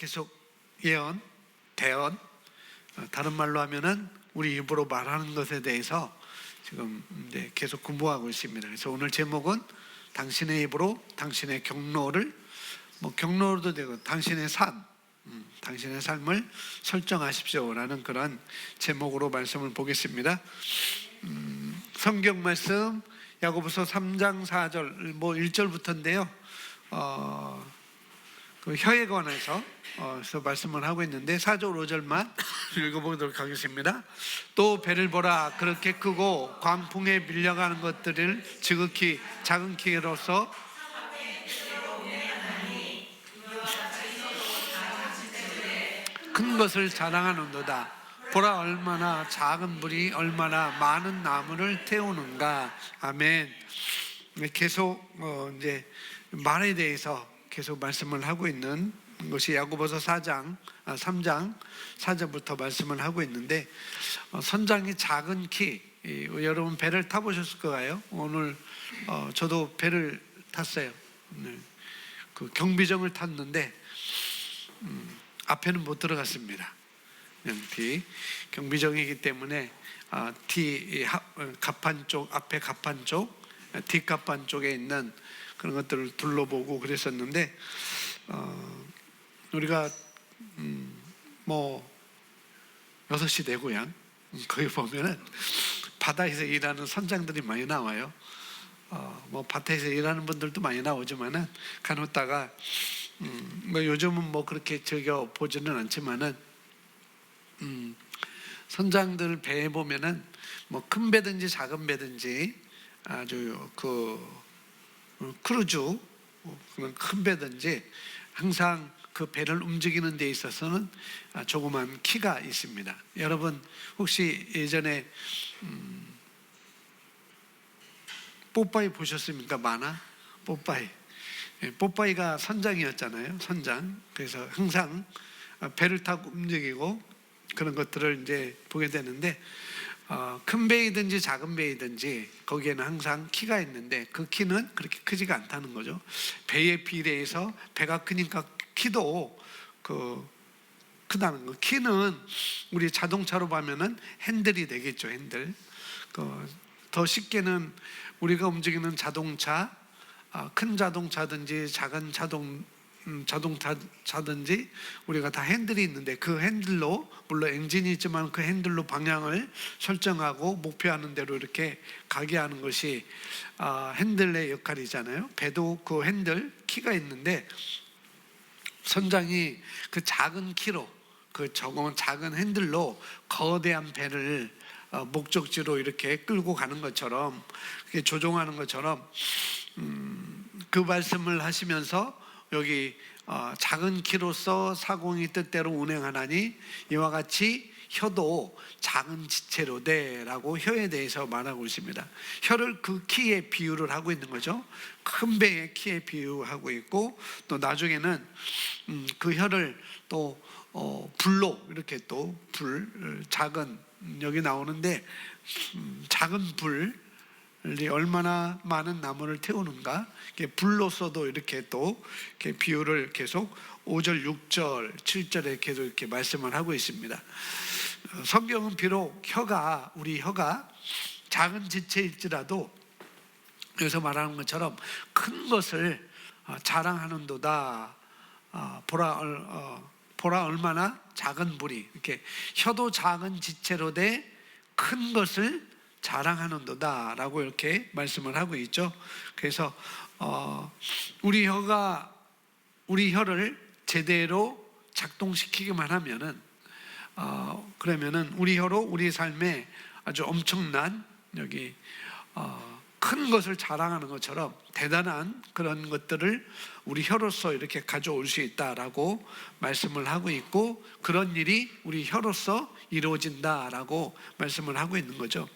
계속 예언, 대언, 다른 말로 하면은 우리 입으로 말하는 것에 대해서 지금 이제 계속 공부하고 있습니다. 그래서 오늘 제목은 당신의 입으로 당신의 경로를, 경로도 되고 당신의 당신의 삶을 설정하십시오라는 그런 제목으로 말씀을 보겠습니다. 성경 말씀 야고보서 3장 4절 1절부터인데요. 그 혀에 관해서 말씀을 하고 있는데 4절 5절만 읽어보도록 하겠습니다. 또 배를 보라, 그렇게 크고 광풍에 밀려가는 것들을 지극히 작은 키로서 큰 것을 자랑하는도다. 보라, 얼마나 작은 불이 얼마나 많은 나무를 태우는가. 아멘. 계속 이제 말에 대해서 계속 말씀을 하고 있는 것이 야고보서 3장 4절부터 말씀을 하고 있는데, 선장이 작은 키, 여러분 배를 타보셨을 거예요. 오늘 저도 배를 탔어요. 그 경비정을 탔는데 앞에는 못 들어갔습니다. 뒤 경비정이기 때문에 뒤 갑판 쪽, 앞에 갑판 쪽, 뒷갑판 쪽에 있는 그런 것들을 둘러보고 그랬었는데, 우리가 6시 내고향 거기 보면은 바다에서 일하는 선장들이 많이 나와요. 밭에서 일하는 분들도 많이 나오지만은 간혹다가 요즘은 그렇게 즐겨 보지는 않지만은 선장들 배에 보면은 큰 배든지 작은 배든지 아주 크루즈 그런 큰 배든지 항상 그 배를 움직이는 데 있어서는 조그만 키가 있습니다. 여러분 혹시 예전에 뽀빠이 보셨습니까? 만화 뽀빠이가 선장이었잖아요. 선장. 그래서 항상 배를 타고 움직이고 그런 것들을 이제 보게 되는데, 큰 배이든지 작은 배이든지 거기에는 항상 키가 있는데 그 키는 그렇게 크지가 않다는 거죠. 배에 비례해서 배가 크니까 키도 크다는 거. 키는 우리 자동차로 보면은 핸들이 되겠죠. 핸들. 더 쉽게는 우리가 움직이는 자동차, 큰 자동차든지 작은 자동차든지 우리가 다 핸들이 있는데 그 핸들로, 물론 엔진이 있지만 그 핸들로 방향을 설정하고 목표하는 대로 이렇게 가게 하는 것이 핸들의 역할이잖아요. 배도 그 핸들 키가 있는데 선장이 그 작은 키로, 그 작은 핸들로 거대한 배를 목적지로 이렇게 끌고 가는 것처럼, 조종하는 것처럼 그 말씀을 하시면서 여기 작은 키로서 사공이 뜻대로 운행하나니 이와 같이 혀도 작은 지체로되라고 혀에 대해서 말하고 있습니다. 혀를 그 키에 비유를 하고 있는 거죠. 큰 배의 키에 비유하고 있고, 또 나중에는 그 혀를 또 불로 이렇게 또 작은, 여기 나오는데 작은 불이 얼마나 많은 나무를 태우는가, 불로서도 이렇게 또 이렇게 비유를 계속 5절, 6절, 7절에 계속 이렇게 말씀을 하고 있습니다. 성경은 비록 우리 혀가 작은 지체일지라도 여기서 말하는 것처럼 큰 것을 자랑하는도다. 보라 얼마나 작은 불이, 이렇게 혀도 작은 지체로 돼 큰 것을 자랑하는도다 라고 이렇게 말씀을 하고 있죠. 그래서 우리 혀를 제대로 작동시키기만 하면은 그러면은 우리 혀로 우리 삶에 아주 엄청난 여기 큰 것을 자랑하는 것처럼 대단한 그런 것들을 우리 혀로서 이렇게 가져올 수 있다라고 말씀을 하고 있고, 그런 일이 우리 혀로서 이루어진다라고 말씀을 하고 있는 거죠.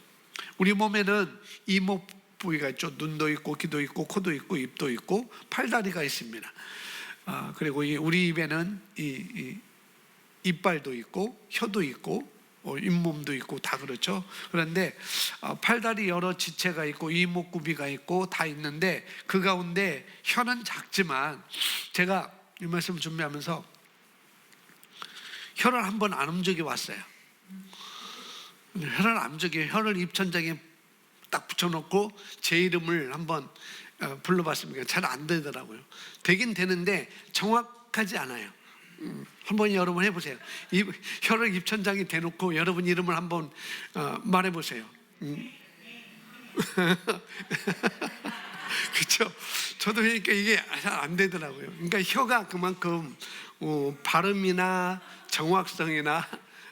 우리 몸에는 이목 부위가 있죠. 눈도 있고 귀도 있고 코도 있고 입도 있고 팔다리가 있습니다. 그리고 우리 입에는 이 이빨도 있고 혀도 있고 잇몸도 있고 다 그렇죠. 그런데 팔다리 여러 지체가 있고 이목구비가 있고 다 있는데 그 가운데 혀는 작지만, 제가 이 말씀 준비하면서 혀를 한번 안 움직여 봤어요. 혀를 안 움직여, 혀를 입천장에 딱 붙여놓고 제 이름을 한번 불러봤습니다. 잘 안 되더라고요. 되긴 되는데 정확하지 않아요. 한번 여러분 해보세요. 혀를 입천장에 대놓고 여러분 이름을 한번 말해보세요. 그렇죠? 저도 그러니까 이게 잘 안 되더라고요. 그러니까 혀가 그만큼 발음이나 정확성이나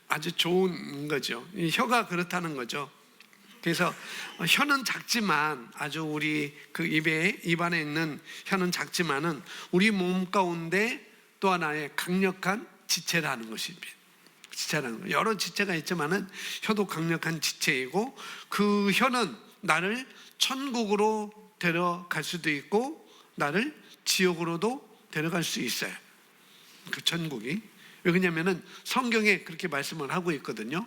아주 좋은 거죠. 이 혀가 그렇다는 거죠. 그래서 혀는 작지만, 아주 우리 그 입 안에 있는 혀는 작지만은 우리 몸 가운데 또 하나의 강력한 지체라는 것입니다. 지체라는 거. 여러 지체가 있지만은 혀도 강력한 지체이고, 그 혀는 나를 천국으로 데려갈 수도 있고 나를 지옥으로도 데려갈 수 있어요. 그 천국이. 왜냐면은 성경에 그렇게 말씀을 하고 있거든요.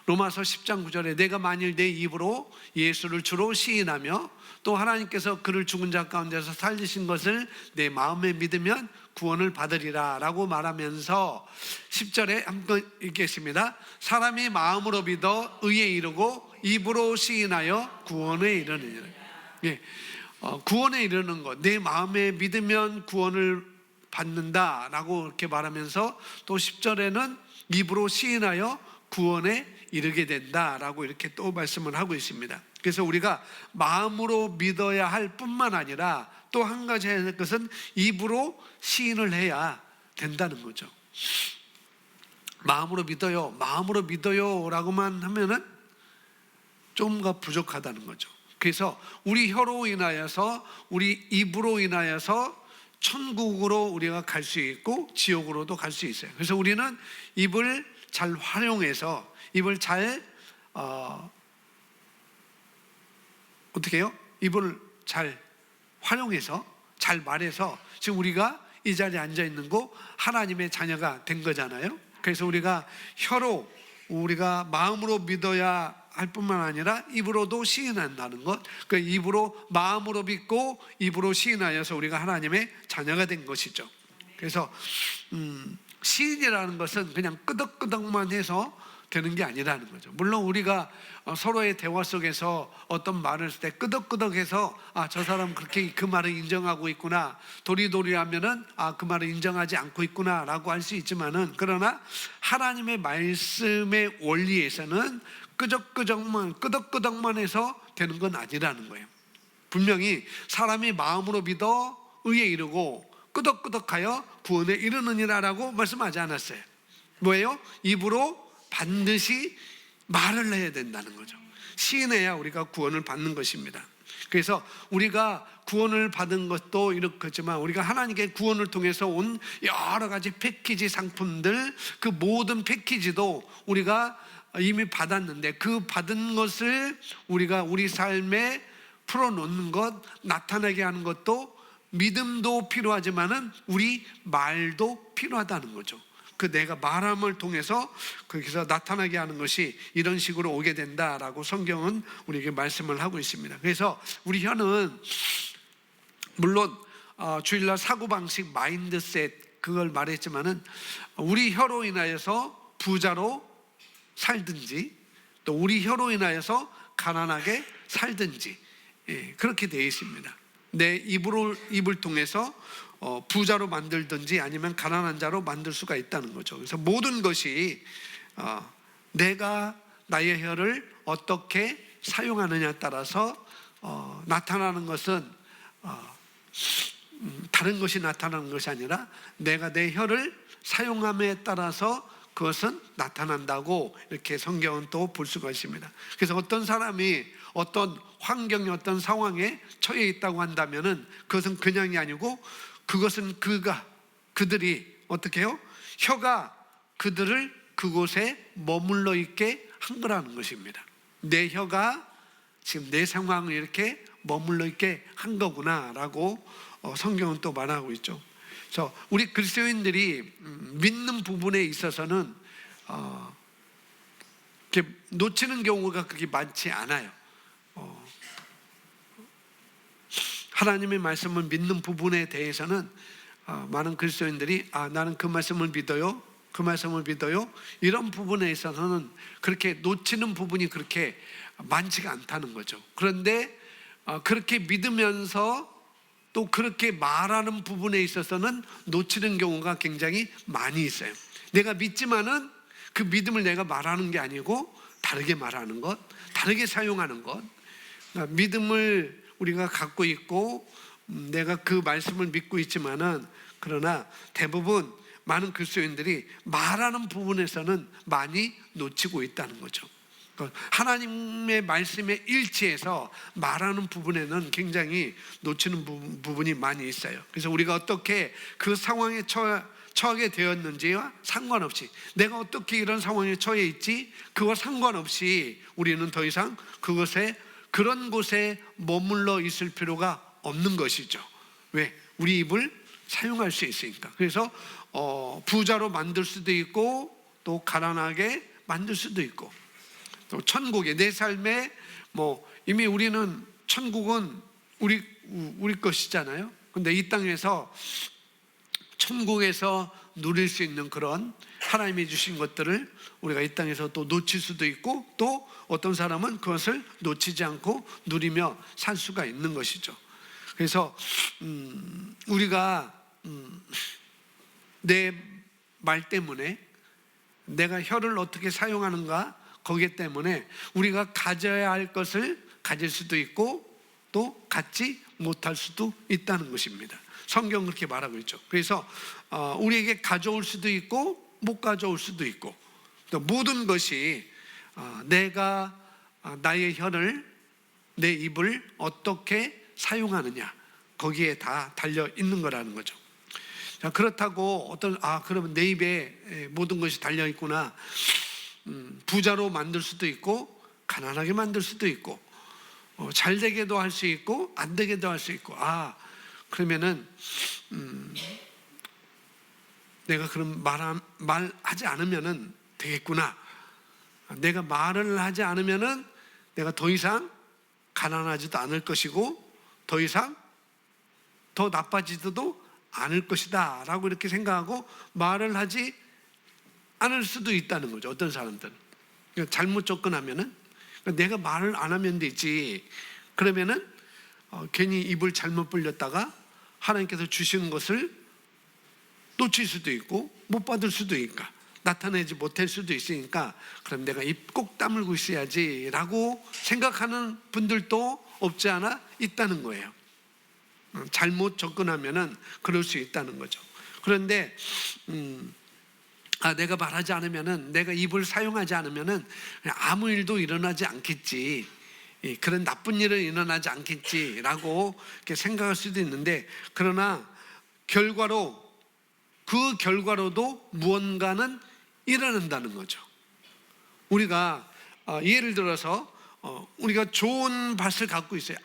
로마서 10장 9절에 내가 만일 내 입으로 예수를 주로 시인하며 또 하나님께서 그를 죽은 자 가운데서 살리신 것을 내 마음에 믿으면 구원을 받으리라 라고 말하면서 10절에 한번 읽겠습니다. 사람이 마음으로 믿어 의에 이르고 입으로 시인하여 구원에 이르느니라. 예, 구원에 이르는 것, 내 마음에 믿으면 구원을 받는다 라고 이렇게 말하면서 또 10절에는 입으로 시인하여 구원에 이르게 된다 라고 이렇게 또 말씀을 하고 있습니다. 그래서 우리가 마음으로 믿어야 할 뿐만 아니라 또 한 가지 해야 될 것은 입으로 시인을 해야 된다는 거죠. 마음으로 믿어요, 마음으로 믿어요 라고만 하면은 좀가 부족하다는 거죠. 그래서 우리 혀로 인하여서, 우리 입으로 인하여서 천국으로 우리가 갈 수 있고 지옥으로도 갈 수 있어요. 그래서 우리는 입을 잘 활용해서, 입을 잘 어떻게 해요? 입을 잘 활용해서, 잘 말해서 지금 우리가 이 자리에 앉아 있는 거 하나님의 자녀가 된 거잖아요. 그래서 우리가 혀로, 우리가 마음으로 믿어야 할 뿐만 아니라 입으로도 시인한다는 것, 그 입으로, 마음으로 믿고 입으로 시인하여서 우리가 하나님의 자녀가 된 것이죠. 그래서 시인이라는 것은 그냥 끄덕끄덕만 해서 되는 게 아니라는 거죠. 물론 우리가 서로의 대화 속에서 어떤 말을 했을 때 끄덕끄덕해서 저 사람 그렇게 그 말을 인정하고 있구나, 도리도리하면은 그 말을 인정하지 않고 있구나 라고 할 수 있지만은, 그러나 하나님의 말씀의 원리에서는 끄덕끄덕만 해서 되는 건 아니라는 거예요. 분명히 사람이 마음으로 믿어 의에 이르고 끄덕끄덕하여 구원에 이르느니라 라고 말씀하지 않았어요. 뭐예요? 입으로 반드시 말을 해야 된다는 거죠. 시인해야 우리가 구원을 받는 것입니다. 그래서 우리가 구원을 받은 것도 이렇겠지만, 우리가 하나님께 구원을 통해서 온 여러 가지 패키지 상품들, 그 모든 패키지도 우리가 이미 받았는데, 그 받은 것을 우리가 우리 삶에 풀어놓는 것, 나타나게 하는 것도 믿음도 필요하지만은 우리 말도 필요하다는 거죠. 그 내가 말함을 통해서 거기서 나타나게 하는 것이 이런 식으로 오게 된다라고 성경은 우리에게 말씀을 하고 있습니다. 그래서 우리 혀는 물론 주일날 사고방식, 마인드셋 그걸 말했지만은 우리 혀로 인하여서 부자로 살든지, 또 우리 혀로 인하여서 가난하게 살든지, 그렇게 되어 있습니다. 내 입을 통해서 부자로 만들든지 아니면 가난한 자로 만들 수가 있다는 거죠. 그래서 모든 것이 내가 나의 혀를 어떻게 사용하느냐에 따라서 나타나는 것은 다른 것이 나타나는 것이 아니라 내가 내 혀를 사용함에 따라서 그것은 나타난다고 이렇게 성경은 또 볼 수가 있습니다. 그래서 어떤 사람이 어떤 환경에, 어떤 상황에 처해 있다고 한다면은 그것은 그냥이 아니고, 그것은 그들이 어떻게 해요? 혀가 그들을 그곳에 머물러 있게 한 거라는 것입니다. 내 혀가 지금 내 상황을 이렇게 머물러 있게 한 거구나라고 성경은 또 말하고 있죠. 그래서 우리 그리스도인들이 믿는 부분에 있어서는 이렇게 놓치는 경우가 그렇게 많지 않아요. 하나님의 말씀을 믿는 부분에 대해서는 많은 그리스도인들이 나는 그 말씀을 믿어요, 그 말씀을 믿어요. 이런 부분에 있어서는 그렇게 놓치는 부분이 그렇게 많지가 않다는 거죠. 그런데 그렇게 믿으면서 또 그렇게 말하는 부분에 있어서는 놓치는 경우가 굉장히 많이 있어요. 내가 믿지만은 그 믿음을 내가 말하는 게 아니고 다르게 말하는 것, 다르게 사용하는 것. 그러니까 믿음을 우리가 갖고 있고 내가 그 말씀을 믿고 있지만은, 그러나 대부분 많은 그리스도인들이 말하는 부분에서는 많이 놓치고 있다는 거죠. 하나님의 말씀에 일치해서 말하는 부분에는 굉장히 놓치는 부분이 많이 있어요. 그래서 우리가 어떻게 그 상황에 처하게 되었는지와 상관없이, 내가 어떻게 이런 상황에 처해 있지, 그와 상관없이 우리는 더 이상 그런 곳에 머물러 있을 필요가 없는 것이죠. 왜? 우리 입을 사용할 수 있으니까. 그래서 부자로 만들 수도 있고 또 가난하게 만들 수도 있고, 또 천국에, 내 삶에 이미 우리는 천국은 우리 것이잖아요. 근데 이 땅에서 천국에서 누릴 수 있는 그런 하나님이 주신 것들을 우리가 이 땅에서 또 놓칠 수도 있고, 또 어떤 사람은 그것을 놓치지 않고 누리며 살 수가 있는 것이죠. 그래서 우리가 내 말 때문에, 내가 혀를 어떻게 사용하는가, 거기 때문에 우리가 가져야 할 것을 가질 수도 있고 또 갖지 못할 수도 있다는 것입니다. 성경은 그렇게 말하고 있죠. 그래서 우리에게 가져올 수도 있고 못 가져올 수도 있고, 또 모든 것이 내가 나의 혀를, 내 입을 어떻게 사용하느냐, 거기에 다 달려 있는 거라는 거죠. 자, 그렇다고 그러면 내 입에 모든 것이 달려 있구나. 부자로 만들 수도 있고 가난하게 만들 수도 있고, 잘 되게도 할 수 있고 안 되게도 할 수 있고, 그러면은 내가 그럼 말하지 않으면은 되겠구나. 내가 말을 하지 않으면은 내가 더 이상 가난하지도 않을 것이고 더 이상 더 나빠지지도 않을 것이다 라고 이렇게 생각하고 말을 하지 않을 수도 있다는 거죠. 어떤 사람들은 잘못 접근하면은, 내가 말을 안 하면 되지, 그러면은 괜히 입을 잘못 벌렸다가 하나님께서 주시는 것을 놓칠 수도 있고 못 받을 수도 있으니까, 나타내지 못할 수도 있으니까, 그럼 내가 입 꼭 다물고 있어야지 라고 생각하는 분들도 없지 않아 있다는 거예요. 잘못 접근하면은 그럴 수 있다는 거죠. 그런데 내가 말하지 않으면은, 내가 입을 사용하지 않으면은 아무 일도 일어나지 않겠지, 그런 나쁜 일은 일어나지 않겠지라고 이렇게 생각할 수도 있는데, 그러나 그 결과로도 무언가는 일어난다는 거죠. 우리가 예를 들어서 우리가 좋은 밭을 갖고 있어요.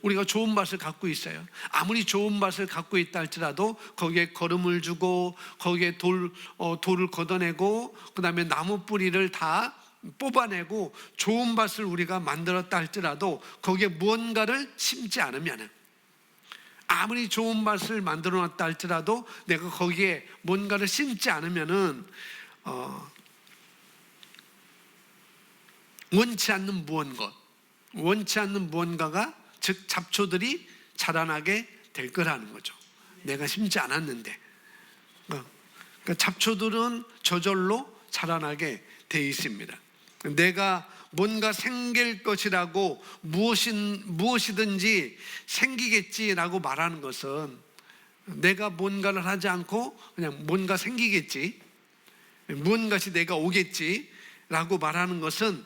우리가 좋은 밭을 갖고 있어요. 아무리 좋은 밭을 갖고 있다 할지라도 거기에 거름을 주고 거기에 돌을 걷어내고 그다음에 나무 뿌리를 다 뽑아내고 좋은 밭을 우리가 만들었다 할지라도 거기에 무언가를 심지 않으면, 아무리 좋은 밭을 만들어 놨다 할지라도 내가 거기에 뭔가를 심지 않으면은 원치 않는 무언가가, 즉 잡초들이 자라나게 될 거라는 거죠. 내가 심지 않았는데. 그러니까 잡초들은 저절로 자라나게 돼 있습니다. 내가 뭔가 생길 것이라고 무엇이든지 생기겠지라고 말하는 것은, 내가 뭔가를 하지 않고 그냥 뭔가 생기겠지, 무언가시 내가 오겠지 라고 말하는 것은,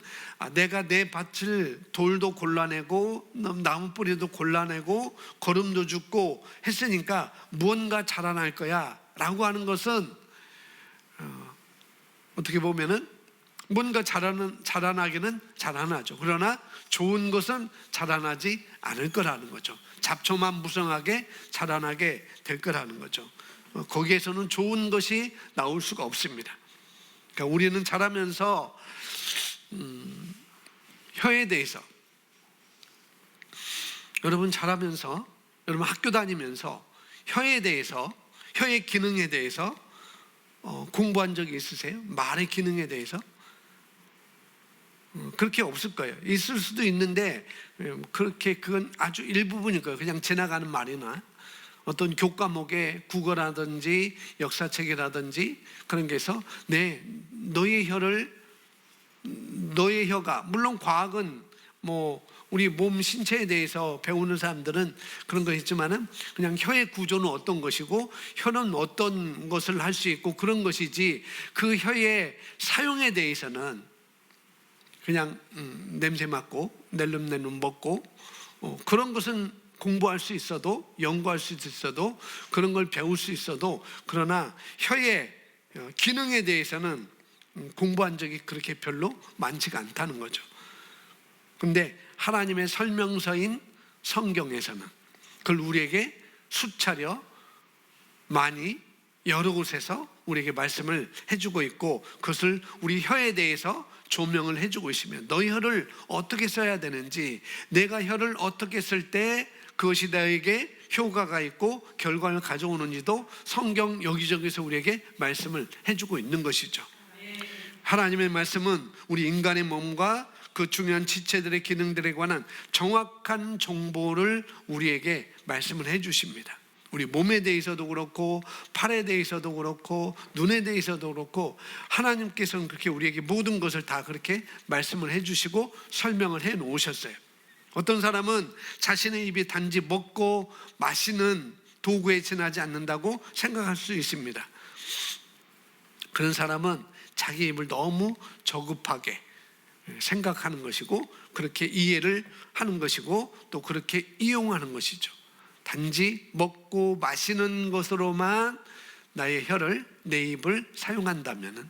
내가 내 밭을 돌도 골라내고 나무 뿌리도 골라내고 거름도 줍고 했으니까 무언가 자라날 거야 라고 하는 것은, 어떻게 보면은 뭔가 자라나기는 자라나죠. 그러나 좋은 것은 자라나지 않을 거라는 거죠. 잡초만 무성하게 자라나게 될 거라는 거죠. 거기에서는 좋은 것이 나올 수가 없습니다. 그러니까 우리는 자라면서 혀에 대해서, 여러분 자라면서, 여러분 학교 다니면서 혀에 대해서, 혀의 기능에 대해서 공부한 적이 있으세요? 말의 기능에 대해서? 그렇게 없을 거예요. 있을 수도 있는데 그렇게 그건 아주 일부분일 거예요. 그냥 지나가는 말이나 어떤 교과목에 국어라든지 역사책이라든지 그런 게 있어 너의 혀가, 물론 과학은 뭐 우리 몸 신체에 대해서 배우는 사람들은 그런 거 있지만은 그냥 혀의 구조는 어떤 것이고 혀는 어떤 것을 할 수 있고 그런 것이지, 그 혀의 사용에 대해서는 그냥 냄새 맡고 낼름낼름 먹고 그런 것은 공부할 수 있어도, 연구할 수 있어도, 그런 걸 배울 수 있어도, 그러나 혀의 기능에 대해서는 공부한 적이 그렇게 별로 많지가 않다는 거죠. 근데 하나님의 설명서인 성경에서는 그걸 우리에게 수차례 많이 여러 곳에서 우리에게 말씀을 해주고 있고, 그것을 우리 혀에 대해서 조명을 해주고 있으면 너희 혀를 어떻게 써야 되는지, 내가 혀를 어떻게 쓸 때 그것이 나에게 효과가 있고 결과를 가져오는지도 성경 여기저기서 우리에게 말씀을 해주고 있는 것이죠. 하나님의 말씀은 우리 인간의 몸과 그 중요한 지체들의 기능들에 관한 정확한 정보를 우리에게 말씀을 해주십니다. 우리 몸에 대해서도 그렇고 팔에 대해서도 그렇고 눈에 대해서도 그렇고 하나님께서는 그렇게 우리에게 모든 것을 다 그렇게 말씀을 해주시고 설명을 해 놓으셨어요. 어떤 사람은 자신의 입이 단지 먹고 마시는 도구에 지나지 않는다고 생각할 수 있습니다. 그런 사람은 자기 입을 너무 저급하게 생각하는 것이고 그렇게 이해를 하는 것이고 또 그렇게 이용하는 것이죠. 단지 먹고 마시는 것으로만 나의 혀를, 내 입을 사용한다면은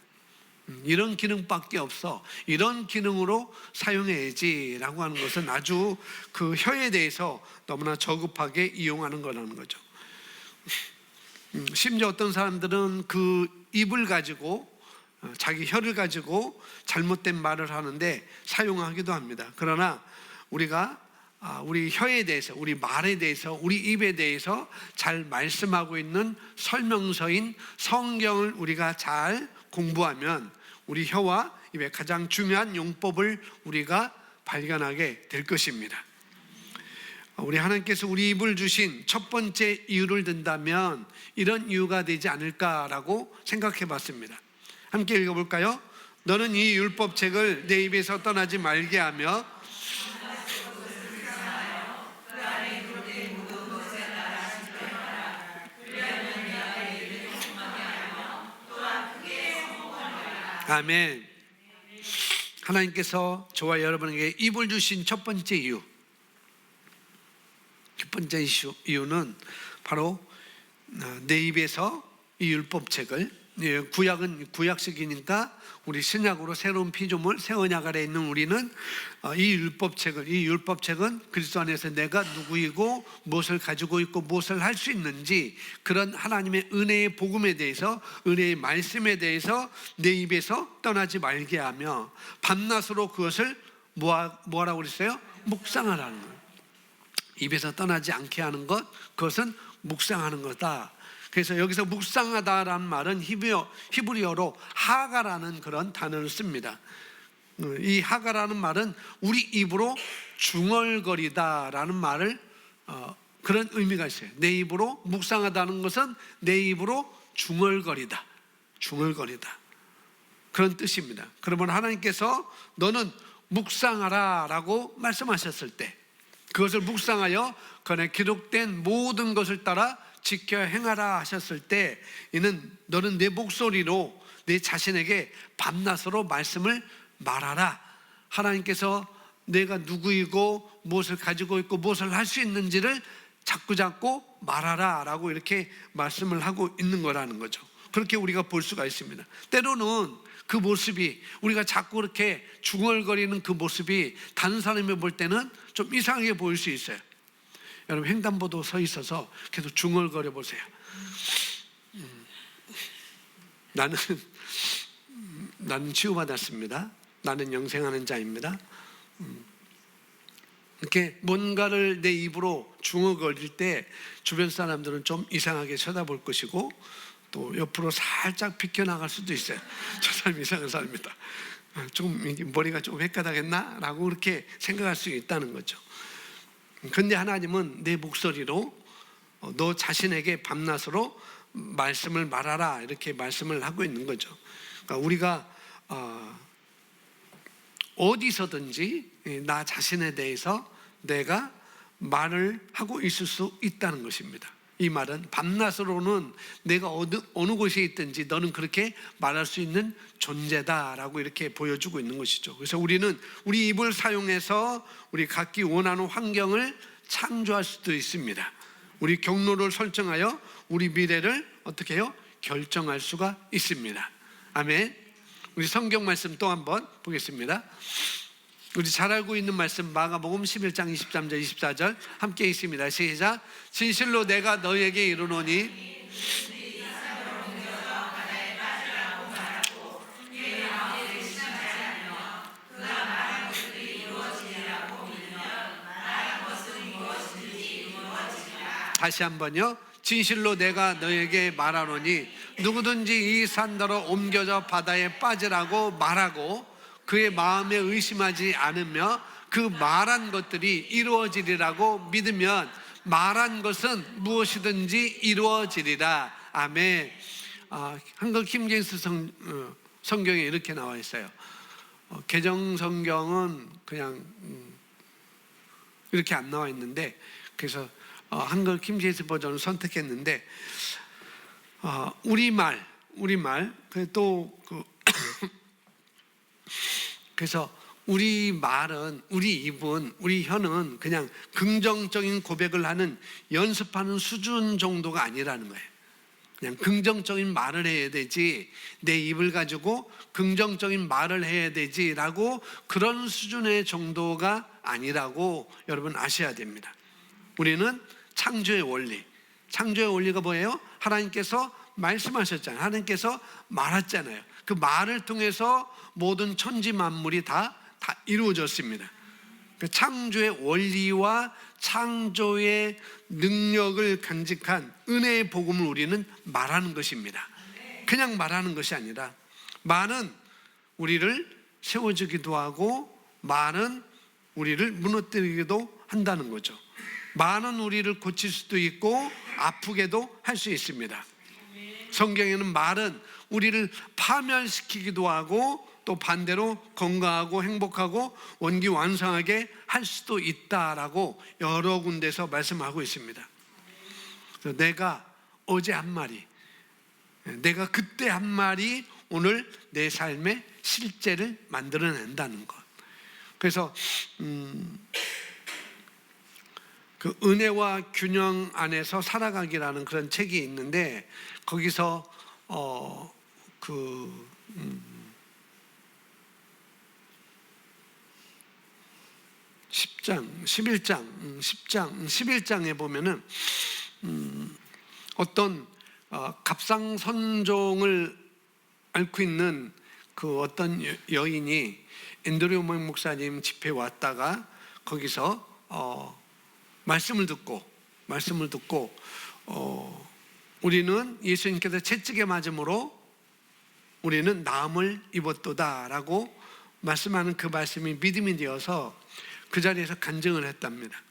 이런 기능밖에 없어, 이런 기능으로 사용해야지 라고 하는 것은 아주 그 혀에 대해서 너무나 저급하게 이용하는 거라는 거죠. 심지어 어떤 사람들은 그 입을 가지고, 자기 혀를 가지고 잘못된 말을 하는데 사용하기도 합니다. 그러나 우리가 우리 혀에 대해서, 우리 말에 대해서, 우리 입에 대해서 잘 말씀하고 있는 설명서인 성경을 우리가 잘 공부하면 우리 혀와 입의 가장 중요한 용법을 우리가 발견하게 될 것입니다. 우리 하나님께서 우리 입을 주신 첫 번째 이유를 든다면 이런 이유가 되지 않을까라고 생각해 봤습니다. 함께 읽어볼까요? 너는 이 율법책을 내 입에서 떠나지 말게 하며 아멘. 하나님께서 저와 여러분에게 입을 주신 첫 번째 이유, 첫 번째 이유는 바로 내 입에서 이 율법책을, 구약은 구약식이니까 우리 신약으로 새로운 피조물 새 언약 아래 있는 우리는 이 율법책은 그리스도 안에서 내가 누구이고 무엇을 가지고 있고 무엇을 할 수 있는지, 그런 하나님의 은혜의 복음에 대해서, 은혜의 말씀에 대해서 내 입에서 떠나지 말게 하며 밤낮으로 그것을 뭐하라고 그랬어요? 묵상하라는 거예요. 입에서 떠나지 않게 하는 것, 그것은 묵상하는 거다. 그래서 여기서 묵상하다라는 말은 히브리어로 하가라는 그런 단어를 씁니다. 이 하가라는 말은 우리 입으로 중얼거리다라는 말을 그런 의미가 있어요. 내 입으로 묵상하다는 것은 내 입으로 중얼거리다 그런 뜻입니다. 그러면 하나님께서 너는 묵상하라 라고 말씀하셨을 때, 그것을 묵상하여 그 안에 기록된 모든 것을 따라 지켜 행하라 하셨을 때, 이는 너는 내 목소리로 내 자신에게 밤낮으로 말씀을 말하라. 하나님께서 내가 누구이고 무엇을 가지고 있고 무엇을 할 수 있는지를 자꾸 말하라 라고 이렇게 말씀을 하고 있는 거라는 거죠. 그렇게 우리가 볼 수가 있습니다. 때로는 그 모습이, 우리가 자꾸 이렇게 중얼거리는 그 모습이 다른 사람이 볼 때는 좀 이상하게 보일 수 있어요. 여러분, 횡단보도 서 있어서 계속 중얼거려 보세요. 나는 치유받았습니다. 나는 영생하는 자입니다. 이렇게 뭔가를 내 입으로 중얼거릴 때 주변 사람들은 좀 이상하게 쳐다볼 것이고, 또 옆으로 살짝 비켜나갈 수도 있어요. 저 사람 이상한 사람이다, 좀 머리가 좀 헷가닥했나? 라고 그렇게 생각할 수 있다는 거죠. 근데 하나님은 내 목소리로 너 자신에게 밤낮으로 말씀을 말하라, 이렇게 말씀을 하고 있는 거죠. 그러니까 우리가 어디서든지 나 자신에 대해서 내가 말을 하고 있을 수 있다는 것입니다. 이 말은 밤낮으로는 내가 어느 곳에 있든지 너는 그렇게 말할 수 있는 존재다라고 이렇게 보여주고 있는 것이죠. 그래서 우리는 우리 입을 사용해서 우리 각기 원하는 환경을 창조할 수도 있습니다. 우리 경로를 설정하여 우리 미래를 어떻게 해요? 결정할 수가 있습니다. 아멘. 우리 성경 말씀 또 한번 보겠습니다. 우리 잘 알고 있는 말씀 마가복음 11장 23절 24절 함께 있습니다. 시작. 진실로 내가 너에게 이르노니 다시 한번요. 진실로 내가 너에게 말하노니 누구든지 이 산더러 옮겨져 바다에 빠지라고 말하고 그의 마음에 의심하지 않으며 그 말한 것들이 이루어지리라고 믿으면 말한 것은 무엇이든지 이루어지리라. 아멘. 한글 킹제임스 성경에 이렇게 나와 있어요. 개정 성경은 그냥 이렇게 안 나와 있는데, 그래서 한글 킹제임스 버전을 선택했는데, 우리말 또 그래서 우리 말은, 우리 입은, 우리 혀는 그냥 긍정적인 고백을 하는 연습하는 수준 정도가 아니라는 거예요. 그냥 긍정적인 말을 해야 되지, 내 입을 가지고 긍정적인 말을 해야 되지라고 그런 수준의 정도가 아니라고 여러분 아셔야 됩니다. 우리는 창조의 원리가 뭐예요? 하나님께서 말씀하셨잖아요. 하나님께서 말했잖아요. 그 말을 통해서 모든 천지 만물이 다 이루어졌습니다. 그 창조의 원리와 창조의 능력을 간직한 은혜의 복음을 우리는 말하는 것입니다. 그냥 말하는 것이 아니라, 말은 우리를 세워주기도 하고 말은 우리를 무너뜨리기도 한다는 거죠. 말은 우리를 고칠 수도 있고 아프게도 할 수 있습니다. 성경에는 말은 우리를 파멸시키기도 하고 또 반대로 건강하고 행복하고 원기완성하게 할 수도 있다라고 여러 군데서 말씀하고 있습니다. 그래서 내가 어제 한 말이, 내가 그때 한 말이 오늘 내 삶의 실제를 만들어낸다는 것. 그래서 그 은혜와 균형 안에서 살아가기라는 그런 책이 있는데, 거기서 11장에 보면은 어떤 갑상선종을 앓고 있는 그 어떤 여인이 앤드류 목사님 집회에 왔다가 거기서 말씀을 듣고 우리는 예수님께서 채찍에 맞음으로 우리는 나음을 입었도다라고 말씀하는 그 말씀이 믿음이 되어서 그 자리에서 간증을 했답니다.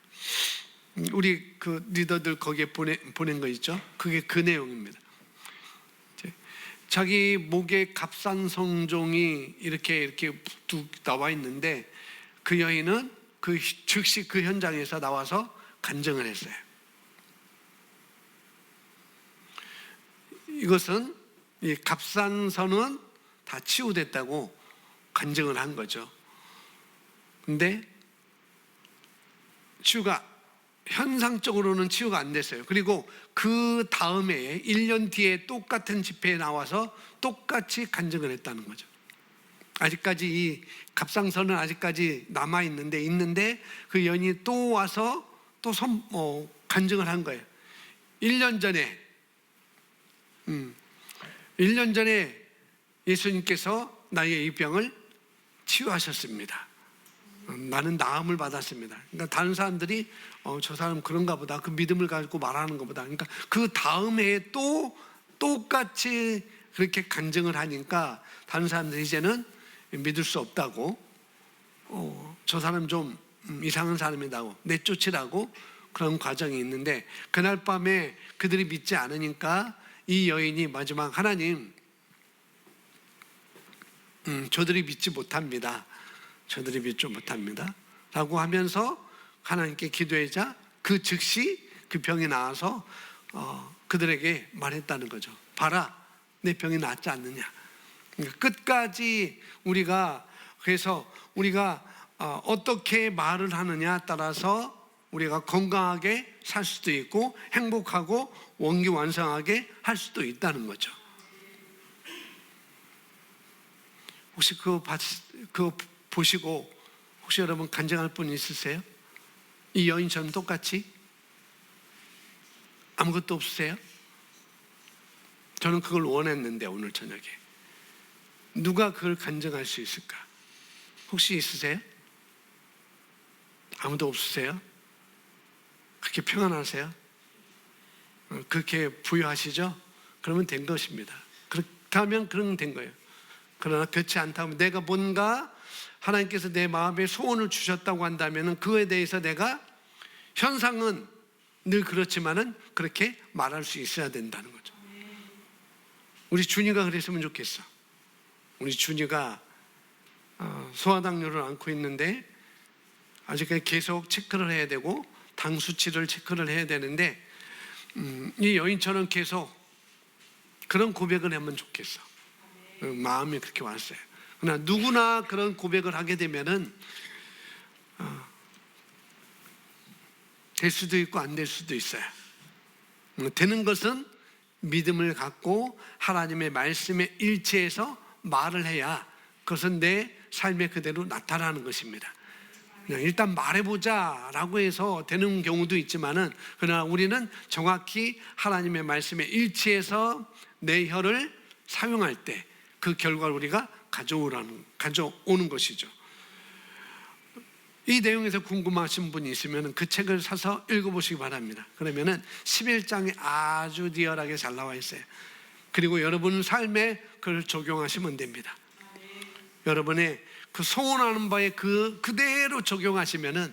우리 그 리더들 거기에 보낸 거 있죠? 그게 그 내용입니다. 자기 목에 갑상선종이 이렇게 뚝 나와 있는데 그 여인은 즉시 그 현장에서 나와서 간증을 했어요. 이것은 이 갑상선은 다 치유됐다고 간증을 한 거죠. 근데 현상적으로는 치유가 안 됐어요. 그리고 그 다음에 1년 뒤에 똑같은 집회에 나와서 똑같이 간증을 했다는 거죠. 아직까지 이 갑상선은 아직까지 남아있는데 그 여인이 또 와서 또 간증을 한 거예요. 1년 전에 예수님께서 나의 이 병을 치유하셨습니다. 나는 나음을 받았습니다. 그러니까 다른 사람들이 저 사람 그런가 보다, 그 믿음을 가지고 말하는 것보다, 그러니까 그 다음 해에 또 똑같이 그렇게 간증을 하니까 다른 사람들이 이제는 믿을 수 없다고, 저 사람 좀 이상한 사람이라고 내쫓으라고 그런 과정이 있는데, 그날 밤에 그들이 믿지 않으니까 이 여인이 마지막 하나님, 저들이 믿지 못합니다. 저들이 믿지 못합니다 라고 하면서 하나님께 기도하자 그 즉시 그 병이 나아서 그들에게 말했다는 거죠. 봐라, 내 병이 낫지 않느냐. 그러니까 끝까지 그래서 우리가 어떻게 말을 하느냐 따라서 우리가 건강하게 살 수도 있고 행복하고 원기완성하게 할 수도 있다는 거죠. 혹시 그거 보시고 혹시 여러분 간증할 분 있으세요? 이 여인처럼 똑같이? 아무것도 없으세요? 저는 그걸 원했는데 오늘 저녁에 누가 그걸 간증할 수 있을까? 혹시 있으세요? 아무도 없으세요? 그렇게 평안하세요? 그렇게 부유하시죠? 그러면 된 것입니다. 그렇다면 그러면 된 거예요. 그러나 그렇지 않다면, 내가 뭔가 하나님께서 내 마음에 소원을 주셨다고 한다면 그거에 대해서 내가, 현상은 늘 그렇지만은 그렇게 말할 수 있어야 된다는 거죠. 우리 준이가 그랬으면 좋겠어. 우리 준이가 소화당뇨를 앓고 있는데 아직까지 계속 체크를 해야 되고 당 수치를 체크를 해야 되는데, 이 여인처럼 계속 그런 고백을 하면 좋겠어. 마음이 그렇게 왔어요. 그러나 누구나 그런 고백을 하게 되면은 될 수도 있고 안 될 수도 있어요. 되는 것은 믿음을 갖고 하나님의 말씀에 일치해서 말을 해야 그것은 내 삶에 그대로 나타나는 것입니다. 그냥 일단 말해보자 라고 해서 되는 경우도 있지만은, 그러나 우리는 정확히 하나님의 말씀에 일치해서 내 혀를 사용할 때 그 결과를 우리가 가져오는 것이죠. 이 내용에서 궁금하신 분이 있으면 그 책을 사서 읽어보시기 바랍니다. 그러면은 11장에 아주 리얼하게 잘 나와 있어요. 그리고 여러분 삶에 그걸 적용하시면 됩니다. 여러분의 그 소원하는 바에 그대로 적용하시면은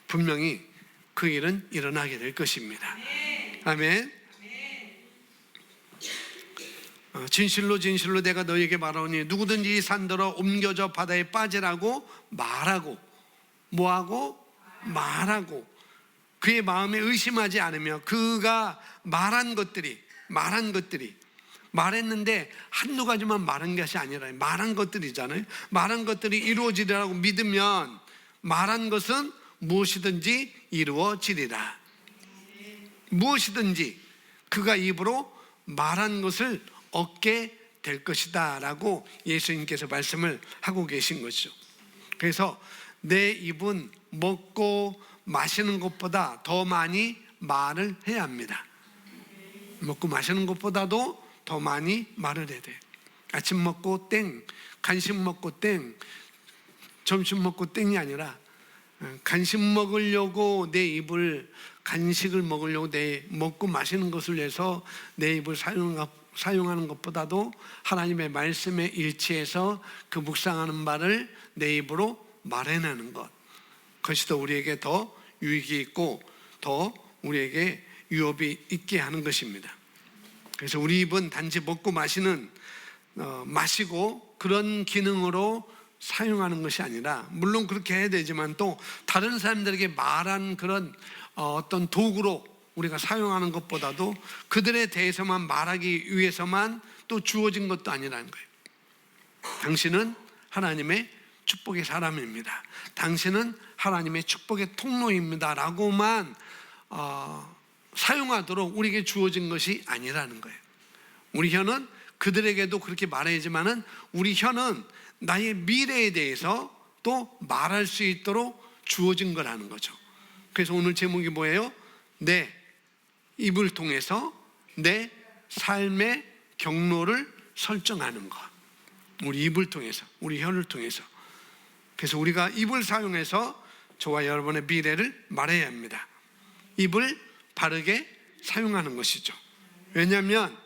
분명히 그 일은 일어나게 될 것입니다. 아멘. 진실로 진실로 내가 너에게 말하오니 누구든지 이 산더러 옮겨져 바다에 빠지라고 말하고, 뭐하고? 말하고, 그의 마음에 의심하지 않으며 그가 말한 것들이 말했는데 한두 가지만 말한 것이 아니라 말한 것들이잖아요. 말한 것들이 이루어지리라고 믿으면 말한 것은 무엇이든지 이루어지리라. 무엇이든지 그가 입으로 말한 것을 얻게 될 것이다 라고 예수님께서 말씀을 하고 계신 것이죠. 그래서 내 입은 먹고 마시는 것보다 더 많이 말을 해야 합니다. 먹고 마시는 것보다도 더 많이 말을 해야 돼. 아침 먹고 땡, 간식 먹고 땡, 점심 먹고 땡이 아니라 간식 먹으려고 내 입을, 간식을 먹으려고 내 먹고 마시는 것을 위해서 내 입을 사용하는 것보다도 하나님의 말씀에 일치해서 그 묵상하는 바를 내 입으로 말해내는 것, 그것이 더 우리에게 더 유익이 있고 더 우리에게 유업이 있게 하는 것입니다. 그래서 우리 입은 단지 먹고 마시고 그런 기능으로 사용하는 것이 아니라, 물론 그렇게 해야 되지만 또 다른 사람들에게 말한 그런 어떤 도구로 우리가 사용하는 것보다도 그들에 대해서만 말하기 위해서만 또 주어진 것도 아니라는 거예요. 당신은 하나님의 축복의 사람입니다. 당신은 하나님의 축복의 통로입니다 라고만 사용하도록 우리에게 주어진 것이 아니라는 거예요. 우리 혀는 그들에게도 그렇게 말해야지만은 우리 혀는 나의 미래에 대해서 또 말할 수 있도록 주어진 거라는 거죠. 그래서 오늘 제목이 뭐예요? 내 입을 통해서 내 삶의 경로를 설정하는 것. 우리 입을 통해서, 우리 혀를 통해서. 그래서 우리가 입을 사용해서 저와 여러분의 미래를 말해야 합니다. 입을 바르게 사용하는 것이죠. 왜냐하면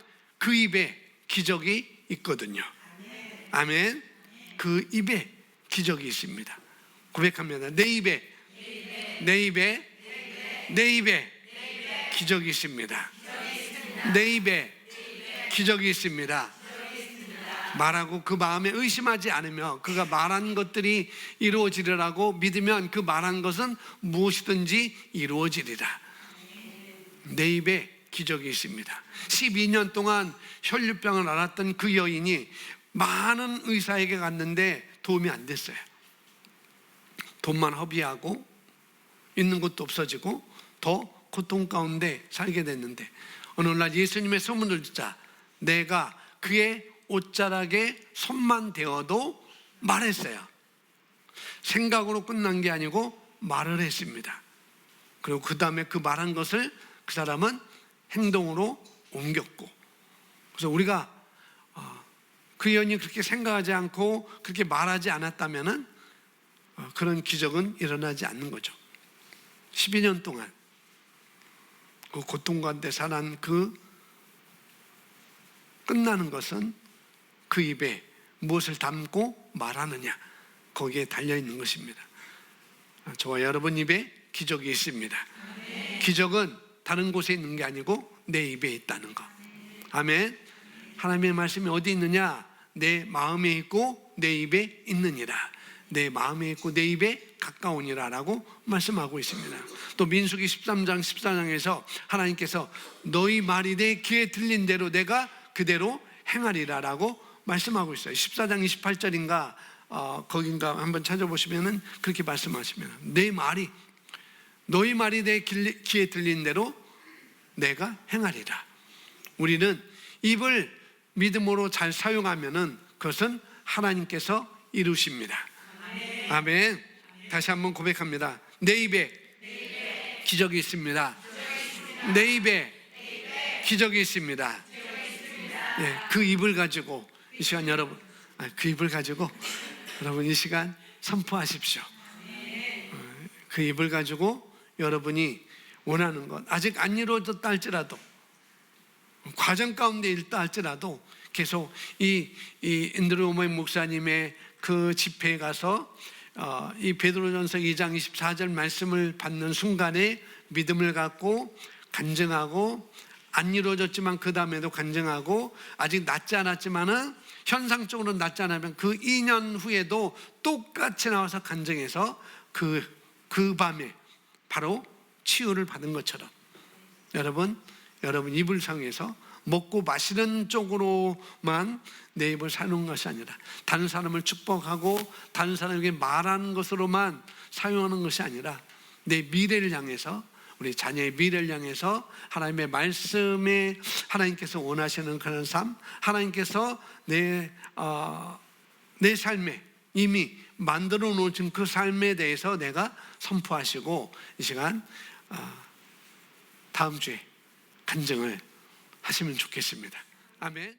그 입에 기적이 있거든요. 아멘. 그 입에 기적이 있습니다. 고백합니다. 내 입에 기적이 있습니다. 내 입에 기적이 있습니다. 말하고 그 마음에 의심하지 않으며 그가 말한 것들이 이루어지리라고 믿으면 그 말한 것은 무엇이든지 이루어지리라. 내 입에 기적이 있습니다. 12년 동안 혈류병을 앓았던 그 여인이 많은 의사에게 갔는데 도움이 안 됐어요. 돈만 허비하고 있는 것도 없어지고 더 고통 가운데 살게 됐는데, 어느 날 예수님의 소문을 듣자 내가 그의 옷자락에 손만 대어도 말했어요. 생각으로 끝난 게 아니고 말을 했습니다. 그리고 그 다음에 그 말한 것을 그 사람은 행동으로 옮겼고, 그래서 우리가 그 여인이 그렇게 생각하지 않고 그렇게 말하지 않았다면은 그런 기적은 일어나지 않는 거죠. 12년 동안 그 고통 가운데 살한 그 끝나는 것은 그 입에 무엇을 담고 말하느냐, 거기에 달려있는 것입니다. 저와 여러분 입에 기적이 있습니다. 기적은 다른 곳에 있는 게 아니고 내 입에 있다는 거. 아멘. 하나님의 말씀이 어디 있느냐? 내 마음에 있고 내 입에 있느니라. 내 마음에 있고 내 입에 가까우니라 라고 말씀하고 있습니다. 또 민수기 13장 14장에서 하나님께서 너희 말이 내 귀에 들린 대로 내가 그대로 행하리라 라고 말씀하고 있어요. 14장 28절인가 거긴가 한번 찾아보시면 그렇게 말씀하십니다. 너희 말이 내 귀에 들린 대로 내가 행하리라. 우리는 입을 믿음으로 잘 사용하면은 그것은 하나님께서 이루십니다. 아멘. 다시 한번 고백합니다. 내 입에 기적이 있습니다. 내 입에 기적이 있습니다. 네, 그 입을 가지고 이 시간 여러분, 그 입을 가지고 여러분 이 시간 선포하십시오. 그 입을 가지고 여러분이 원하는 것, 아직 안 이루어졌다 할지라도, 과정 가운데 있다 할지라도 계속 이 앤드류 오모이 목사님의 그 집회에 가서 이 베드로전서 2장 24절 말씀을 받는 순간에 믿음을 갖고 간증하고, 안 이루어졌지만 그 다음에도 간증하고, 아직 낫지 않았지만은 현상적으로 낫지 않으면 그 2년 후에도 똑같이 나와서 간증해서 그 밤에 바로 치유를 받은 것처럼 여러분 입을 사용해서 먹고 마시는 쪽으로만 내 입을 사용하는 것이 아니라 다른 사람을 축복하고 다른 사람에게 말하는 것으로만 사용하는 것이 아니라 내 미래를 향해서, 우리 자녀의 미래를 향해서 하나님의 말씀에 하나님께서 원하시는 그런 삶, 하나님께서 내 삶에 이미 만들어 놓으신 그 삶에 대해서 내가 선포하시고 이 시간 다음 주에 간증을 하시면 좋겠습니다. 아멘.